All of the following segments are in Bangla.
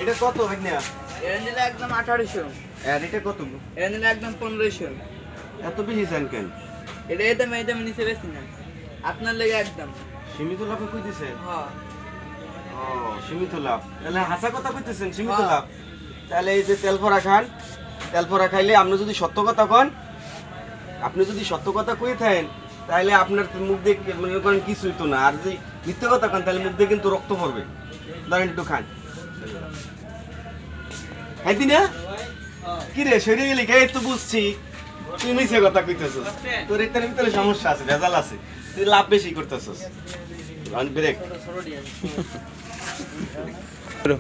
এটা কত ভাইনা? এটা নিলে একদম 1800। আর এটা কত? এটা নিলে একদম 1500। এত বেশি চান কেন? এটা এই দামে নিচে বেশি না, আপনার লেগে একদম সীমিত লাভে কই দিছে? হ্যাঁ। ও সীমিত লাভ, তাহলে হাসা কথা কইতেছেন সীমিত লাভ। তাহলে এই যে তেল ভরা খান, তেল ভরা খাইলে আপনি যদি সত্য কথা কন, আপনি যদি সত্য কথা কই থাকেন তাহলে আপনার মুখ দিয়ে মনে করেন কিছুই তো না। আর যদি মিথ্যে কথা কন তাহলে মুখ দিয়ে কিন্তু রক্ত পড়বে। ধরেন একটু খান, খাইতি না? কি রে সরে গেলি খাই তো বুঝছি তুই মিছে কথা কইতেছস, তোর এটার ভিতরে সমস্যা আছে, ভেজাল আছে, তুই লাভ বেশি করতেছস। Break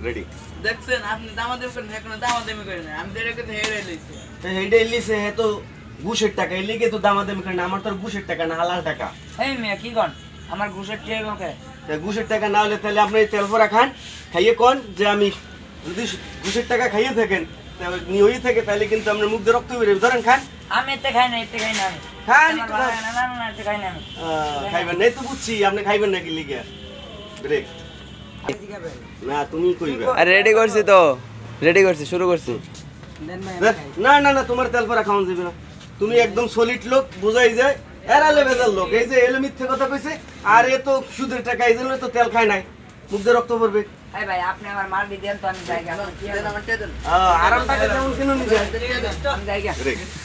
ready. দেখছেন আপনি দামাদামি করেন, এখন দামাদামি করেন না, আমি যেটা কথা হেরে লইছি। তো হেডে এলিছে হে তো ঘুষের টাকা, এলিকে তো দামাদামি করে না। আমার তো আর ঘুষের টাকা না, হালাল টাকা। এই মিয়া কি কোন, আমার ঘুষের টিয়া ওকে তা ঘুষের টাকা না হলে তাহলে আপনি এই তেল ভরা খান, খাইয়ে কোন যে আমি যদি ঘুষের টাকা খাইয়ে থাকেন নিয়ে থাকে তাহলে কিন্তু আপনার মুখ দিয়ে রক্ত বেরোবে। ধরেন খান। আমি এতে খাই না, এতে খাই না আমি। খান আমার একটু ভালো খান। লাগে না, না না এতে খাই না আমি। খাইবেন না, এই তো বুঝছি আপনি খাইবেন নাকি লিগে। ব্রেক না, তুমি কইবে। আরে রেডি করছি তো, রেডি করছি, শুরু করছি। না না না, তোমার তেল ভরা খাওয়ান যাবে না। তুমি একদম সলিড লোক, বোঝাই যায়। এরালে ভেজাল লোক, এই যে এলো মিথ্যে কথা কইছে, আর এ তো সুদের টাকা, এই জন্য তো তেল খায় নাই, মুখ দিয়ে রক্ত পড়বে। এই ভাই আপনি আমার মাল দিয়ে দেন তো আমি যাই গা। আমার টিয়া দেন। আরাম টাকা যেমন কিনুন নিজে। আমি যাই গা। ব্রেক।